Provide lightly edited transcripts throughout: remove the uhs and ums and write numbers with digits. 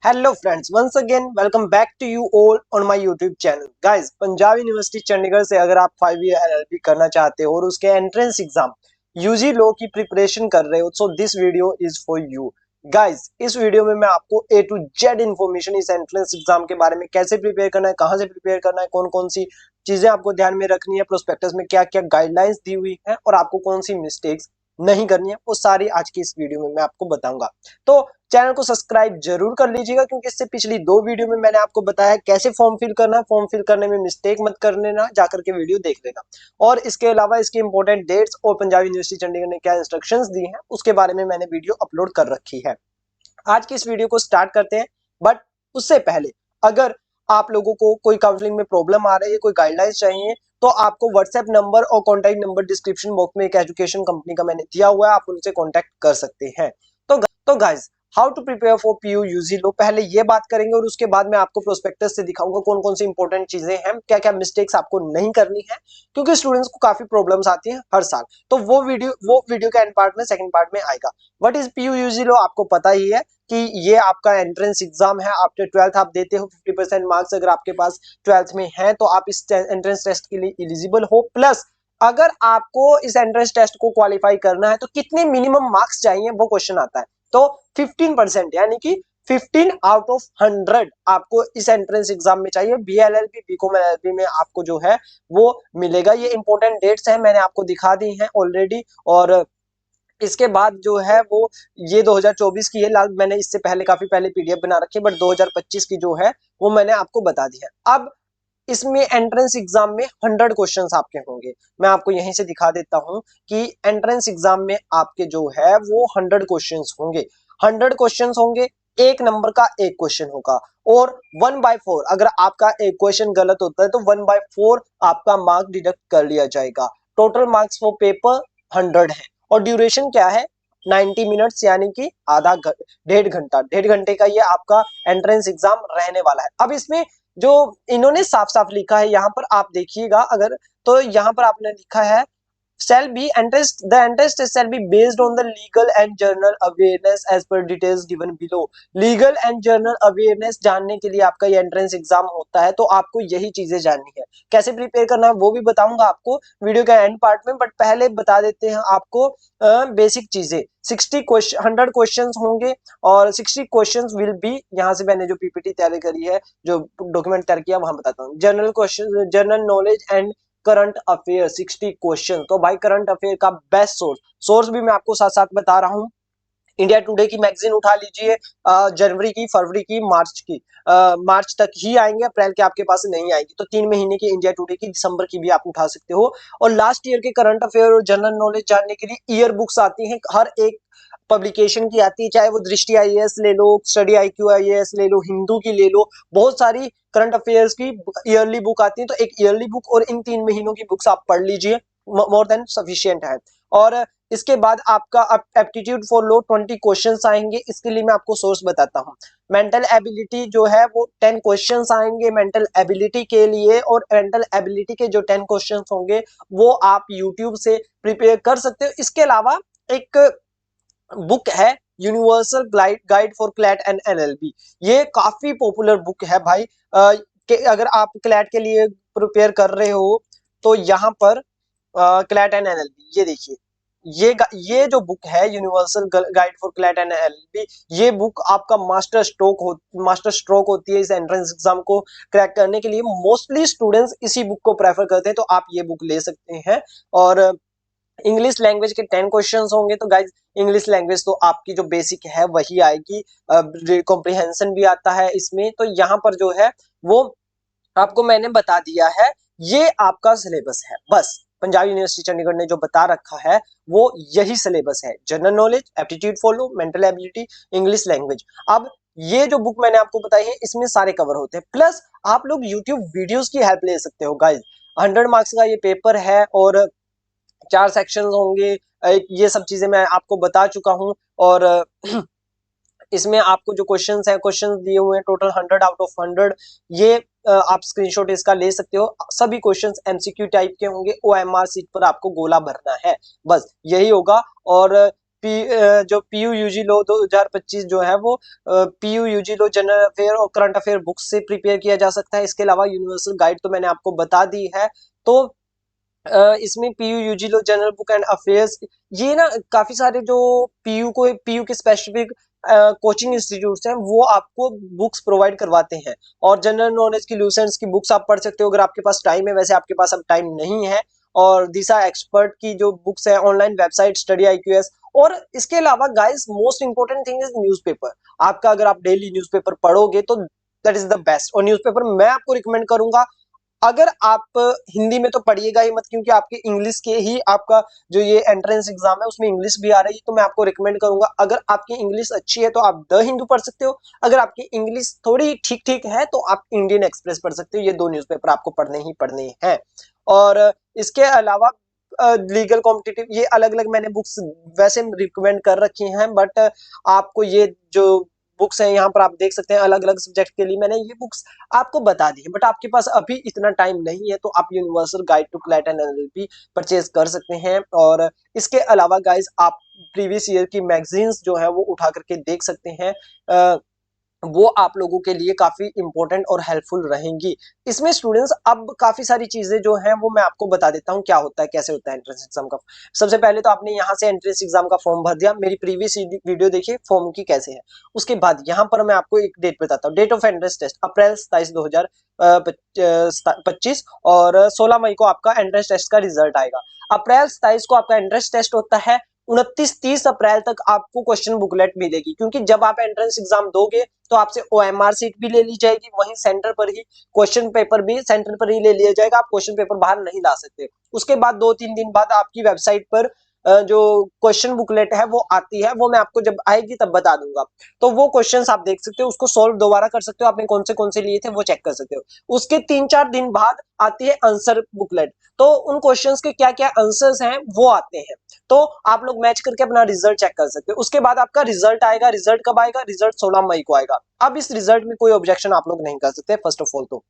Hello friends, once again welcome back to you all on my YouTube channel. Guys, Punjab University Chandigarh से अगर आप 5 year LLB करना चाहते हो और उसके एंट्रेंस एग्जाम यूजी लॉ की प्रिपरेशन कर रहे हो, so this video is for you. Guys, इस वीडियो में मैं आपको ए टू जेड इन्फॉर्मेशन इस एंट्रेंस एग्जाम के बारे में, कैसे प्रिपेयर करना है, कहाँ से प्रिपेयर करना है, कौन कौन सी चीजें आपको ध्यान में रखनी है, प्रोस्पेक्टस में क्या क्या गाइडलाइंस दी हुई है और आपको कौन सी मिस्टेक्स नहीं करनी है, वो सारी आज की इस वीडियो में मैं आपको बताऊंगा। तो चैनल को सब्सक्राइब जरूर कर लीजिएगा, क्योंकि इससे पिछली 2 वीडियो में मैंने आपको बताया कैसे फॉर्म फिल करना है। फॉर्म फिल करने में मिस्टेक मत कर लेना, जाकर के वीडियो देख लेना। और इसके अलावा इसकी इंपॉर्टेंट डेट्स और पंजाब यूनिवर्सिटी चंडीगढ़ ने क्या इंस्ट्रक्शंस दी हैं उसके बारे में मैंने वीडियो अपलोड कर रखी है। आज की इस वीडियो को स्टार्ट करते हैं, बट उससे पहले अगर आप लोगों को कोई काउंसलिंग में प्रॉब्लम आ रही है, कोई गाइडलाइंस चाहिए, तो आपको व्हाट्सएप नंबर और कॉन्टैक्ट नंबर डिस्क्रिप्शन बॉक्स में एक एजुकेशन कंपनी का मैंने दिया हुआ है, आप उनसे कॉन्टैक्ट कर सकते हैं। तो guys, how to prepare for PU UG लो, पहले ये बात करेंगे और उसके बाद मैं आपको प्रोस्पेक्टस से दिखाऊंगा कौन कौन सी इंपॉर्टेंट चीजें हैं, क्या क्या मिस्टेक्स आपको नहीं करनी है, क्योंकि स्टूडेंट्स को काफी प्रॉब्लम्स आती हैं हर साल। तो वो वीडियो का एंड पार्ट में, सेकंड पार्ट में आएगा। व्हाट इज पीयू यूजी लो, आपको पता ही है कि ये आपका एंट्रेंस एग्जाम है। आफ्टर 12th आप देते हो, 50% मार्क्स अगर आपके पास 12th में है तो आप इस एंट्रेंस टेस्ट के लिए एलिजिबल हो। प्लस अगर आपको इस एंट्रेंस टेस्ट को क्वालिफाई करना है तो कितने मिनिमम मार्क्स चाहिए, वो क्वेश्चन आता है। तो 15%, यानी कि 15 आउट ऑफ 100 आपको इस एंट्रेंस एग्जाम में चाहिए। बीएलएलबी, बीकॉम एलएलबी में आपको जो है वो मिलेगा। ये इंपॉर्टेंट डेट्स हैं, मैंने आपको दिखा दी हैं ऑलरेडी। और इसके बाद जो है वो ये 2024 की है, लाल मैंने इससे पहले काफी पहले पीडीएफ बना रखी है, बट 2025 की जो है वो मैंने आपको बता दी है। अब इसमें एंट्रेंस एग्जाम में 100 क्वेश्चंस आपके होंगे। मैं आपको यहीं से दिखा देता हूं कि एंट्रेंस एग्जाम में आपके जो है वो 100 क्वेश्चंस होंगे। 100 क्वेश्चंस होंगे, एक नंबर का एक क्वेश्चन होगा। और 1/4 अगर आपका एक क्वेश्चन गलत होता है तो 1/4 आपका मार्क डिडक्ट कर लिया जाएगा। टोटल मार्क्स फॉर पेपर 100 है। और ड्यूरेशन क्या है, 90 मिनट्स, यानी कि डेढ़ घंटे का ये आपका एंट्रेंस एग्जाम रहने वाला है। अब इसमें जो इन्होंने साफ साफ लिखा है, यहाँ पर आप देखिएगा अगर, तो यहाँ पर आपने लिखा है shall be the entrance test shall be based on the legal and general awareness as per details given below। Legal and general awareness जानने के लिए आपका ये एंट्रेंस एग्जाम होता है, तो आपको यही चीजें जाननी है। कैसे प्रिपेयर करना है वो भी बताऊंगा आपको वीडियो के एंड पार्ट में, बट पहले बता देते हैं आपको बेसिक चीजें। 100 क्वेश्चंस होंगे और 60 क्वेश्चंस विल बी, यहाँ से मैंने जो पीपीटी तैयारी करी है, जो डॉक्यूमेंट तैयार किया, वहां बताता हूँ। General question, general knowledge and current affair 60 question. तो भाई, करंट अफेयर का बेस्ट सोर्स भी मैं आपको साथ साथ बता रहा हूँ। इंडिया टुडे की मैगजीन उठा लीजिए, जनवरी की, फरवरी की, मार्च की। मार्च तक ही आएंगे, अप्रैल के आपके पास नहीं आएगी, तो 3 महीने की इंडिया टुडे की, दिसंबर की भी आप उठा सकते हो। और लास्ट ईयर के करंट अफेयर और जनरल नॉलेज जानने के लिए ईयर बुक्स आती हैं, हर एक पब्लिकेशन की आती है, चाहे वो दृष्टि आईएएस ले लो, स्टडी आईक्यू आईएएस ले लो, हिंदू की ले लो, बहुत सारी करंट अफेयर्स की ईयरली बुक आती है। तो एक ईयरली बुक और इन 3 महीनों की बुक्स आप पढ़ लीजिए, मोर देन सफिशियंट है। और इसके बाद आपका एप्टीट्यूड फॉर लो 20 क्वेश्चंस आएंगे। इसके लिए मैं आपको सोर्स बताता हूँ। मेंटल एबिलिटी जो है वो 10 क्वेश्चंस आएंगे मेंटल एबिलिटी के लिए, और मेंटल एबिलिटी के जो 10 क्वेश्चंस होंगे वो आप यूट्यूब से प्रिपेयर कर सकते हो। इसके अलावा एक बुक है, universal guide for CLAT and LLB. ये काफी पॉपुलर बुक है भाई। अगर आप क्लैट के लिए प्रिपेयर कर रहे हो तो यहाँ पर क्लैट एंड एलएलबी, ये देखिए, ये जो बुक है universal guide for CLAT and LLB, ये बुक आपका मास्टर स्ट्रोक होती है इस एंट्रेंस एग्जाम को क्रैक करने के लिए। मोस्टली स्टूडेंट्स इसी बुक को प्रेफर करते हैं, तो आप ये बुक ले सकते हैं। और इंग्लिश लैंग्वेज के 10 क्वेश्चंस होंगे। तो गाइज, इंग्लिश लैंग्वेज तो आपकी जो बेसिक है वही आएगी, कॉम्प्रिहेंशन भी आता है इसमें। तो यहाँ पर जो है वो आपको मैंने बता दिया है, ये आपका सिलेबस है। बस पंजाब यूनिवर्सिटी चंडीगढ़ ने जो बता रखा है वो यही सिलेबस है। General knowledge, aptitude for low, mental ability, English language. अब ये जो बुक मैंने आपको बताई है इसमें सारे कवर होते हैं। प्लस आप लोग यूट्यूब वीडियोस की हेल्प ले सकते हो गाइज। 100 मार्क्स का ये पेपर है और 4 सेक्शंस होंगे। ये सब चीजें मैं आपको बता चुका हूं। और इसमें आपको जो क्वेश्चंस है, क्वेश्चंस दिए हुए हैं टोटल 100 आउट ऑफ 100। ये आप स्क्रीनशॉट इसका ले सकते हो। सभी क्वेश्चंस एमसीक्यू टाइप के होंगे। ओएमआर सीट पर आपको गोला भरना है, बस यही होगा। और जो पीयू यूजी लो 2025 जो है वो PU UG law general affair और करंट अफेयर बुक्स से प्रिपेयर किया जा सकता है। इसके अलावा यूनिवर्सल गाइड तो मैंने आपको बता दी है। तो इसमें PU UG law general book and affairs, ये ना काफी सारे जो पीयू के स्पेसिफिक कोचिंग इंस्टीट्यूट्स हैं वो आपको बुक्स प्रोवाइड करवाते हैं। और जनरल नॉलेज की लूसेंट्स की बुक्स आप पढ़ सकते हो अगर आपके पास टाइम है। वैसे आपके पास अब टाइम नहीं है। और दिशा एक्सपर्ट की जो बुक्स है, ऑनलाइन वेबसाइट स्टडी IQS। और इसके अलावा guys most important thing is newspaper. आपका अगर आप डेली न्यूज़पेपर पढ़ोगे तो दैट इज द बेस्ट। और न्यूज़पेपर मैं आपको रिकमेंड करूंगा, अगर आप हिंदी में तो पढ़िएगा ही मत, क्योंकि आपके इंग्लिश के ही आपका जो ये एंट्रेंस एग्जाम है उसमें इंग्लिश भी आ रही है। तो मैं आपको रिकमेंड करूंगा, अगर आपकी इंग्लिश अच्छी है तो आप द हिंदू पढ़ सकते हो। अगर आपकी इंग्लिश थोड़ी ठीक ठीक है तो आप इंडियन एक्सप्रेस पढ़ सकते हो। ये दो न्यूज़पेपर आपको पढ़ने ही पढ़ने हैं। और इसके अलावा लीगल कॉम्पिटिटिव, ये अलग अलग मैंने बुक्स वैसे रिकमेंड कर रखी हैं, बट आपको ये जो बुक्स हैं यहाँ पर आप देख सकते हैं अलग अलग सब्जेक्ट के लिए मैंने ये बुक्स आपको बता दी है। बट आपके पास अभी इतना टाइम नहीं है तो आप universal guide to CLAT and LLB purchase कर सकते हैं। और इसके अलावा गाइज आप प्रीवियस ईयर की मैगजीन्स जो है वो उठा करके देख सकते हैं। वो आप लोगों के लिए काफी इंपॉर्टेंट और हेल्पफुल रहेंगी। इसमें स्टूडेंट्स अब काफी सारी चीजें जो हैं वो मैं आपको बता देता हूँ क्या होता है, कैसे होता है एंट्रेंस एग्जाम का। सबसे पहले तो आपने यहाँ से एंट्रेंस एग्जाम का फॉर्म भर दिया। मेरी प्रीवियस वीडियो देखिए फॉर्म की कैसे है। उसके बाद यहाँ पर मैं आपको एक डेट बताता हूँ। डेट ऑफ एंट्रेंस टेस्ट अप्रैल 27 2025 और 16 मई को आपका एंट्रेंस टेस्ट का रिजल्ट आएगा। अप्रैल 27 को आपका एंट्रेंस टेस्ट होता है। 29-30 अप्रैल तक आपको क्वेश्चन बुकलेट मिलेगी, क्योंकि जब आप एंट्रेंस एग्जाम दोगे तो आपसे OMR सीट भी ले ली जाएगी, वहीं सेंटर पर ही क्वेश्चन पेपर भी सेंटर पर ही ले लिया जाएगा। आप क्वेश्चन पेपर बाहर नहीं ला सकते। उसके बाद 2-3 दिन बाद आपकी वेबसाइट पर जो क्वेश्चन बुकलेट है वो आती है। वो मैं आपको जब आएगी तब बता दूंगा। तो वो क्वेश्चंस आप देख सकते हो, उसको सोल्व दोबारा कर सकते हो, आपने कौन से लिए थे वो चेक कर सकते हो। उसके 3-4 दिन बाद आती है आंसर बुकलेट। तो उन क्वेश्चंस के क्या क्या आंसर्स हैं वो आते हैं। तो आप लोग मैच करके अपना रिजल्ट चेक कर सकते हो। उसके बाद आपका रिजल्ट आएगा। रिजल्ट कब आएगा? रिजल्ट 16 मई को आएगा। अब इस रिजल्ट में कोई ऑब्जेक्शन आप लोग नहीं कर सकते। फर्स्ट ऑफ ऑल तो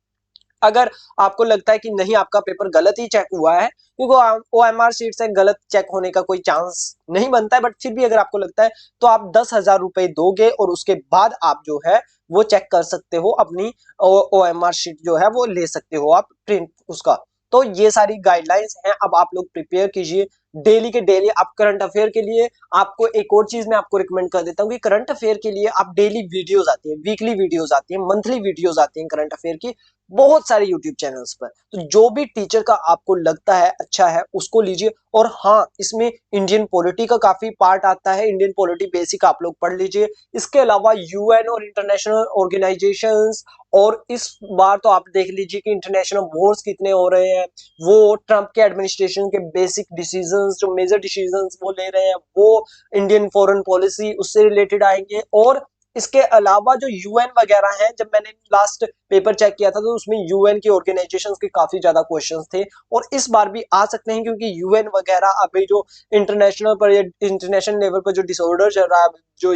अगर आपको लगता है कि नहीं आपका पेपर गलत ही चेक हुआ है, क्योंकि OMR सीट से गलत चेक होने का कोई चांस नहीं बनता है, बट फिर भी अगर आपको लगता है तो आप 10,000 रुपए दोगे और उसके बाद आप जो है वो चेक कर सकते हो। अपनी OMR शीट जो है वो ले सकते हो आप प्रिंट उसका। तो ये सारी गाइडलाइंस हैं। अब आप लोग प्रिपेयर कीजिए डेली के डेली। आप करंट अफेयर के लिए आपको एक और चीज मैं आपको रिकमेंड कर देता हूँ कि करंट अफेयर के लिए आप डेली वीडियोस आती है, वीकली वीडियोस आती है, मंथली वीडियोस आती हैं करंट अफेयर की बहुत सारे यूट्यूब चैनल्स पर। तो जो भी टीचर का आपको लगता है अच्छा है उसको लीजिए। और हाँ, इसमें इंडियन पॉलिटी का काफी पार्ट आता है। इंडियन पॉलिटी बेसिक आप लोग पढ़ लीजिए। इसके अलावा UN और इंटरनेशनल ऑर्गेनाइजेशंस, और इस बार तो आप देख लीजिए कि इंटरनेशनल वॉर्स कितने हो रहे हैं। वो ट्रंप के एडमिनिस्ट्रेशन के बेसिक डिसीजंस, जो मेजर डिसीजंस वो ले रहे हैं, वो इंडियन फॉरेन पॉलिसी उससे रिलेटेड आएंगे। और इसके अलावा जो UN वगैरह हैं, जब मैंने लास्ट पेपर चेक किया था तो उसमें UN की ऑर्गेनाइजेशंस के काफी ज्यादा क्वेश्चंस थे। और इस बार भी आ सकते हैं, क्योंकि UN वगैरह अभी जो इंटरनेशनल लेवल पर जो डिसऑर्डर चल रहा है, जो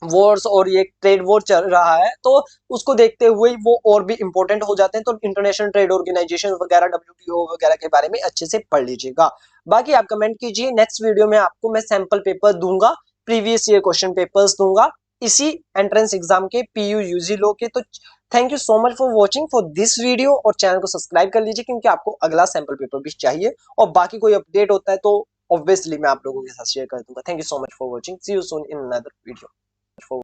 वॉर्स और ये ट्रेड वॉर चल रहा है, तो उसको देखते हुए वो और भी इंपॉर्टेंट हो जाते हैं। तो इंटरनेशनल ट्रेड ऑर्गेनाइजेशन वगैरह, WTO वगैरह के बारे में अच्छे से पढ़ लीजिएगा। बाकी आप कमेंट कीजिए। नेक्स्ट वीडियो में आपको मैं सैंपल पेपर दूंगा, प्रीवियस ईयर क्वेश्चन पेपर्स दूंगा इसी एंट्रेंस एग्जाम के, PU UG लो के। तो thank you so much for watching for this video, और चैनल को सब्सक्राइब कर लीजिए क्योंकि आपको अगला सैंपल पेपर भी चाहिए। और बाकी कोई अपडेट होता है तो ऑब्वियसली मैं आप लोगों के साथ शेयर कर दूंगा। Thank you so much for watching. See you soon in another video.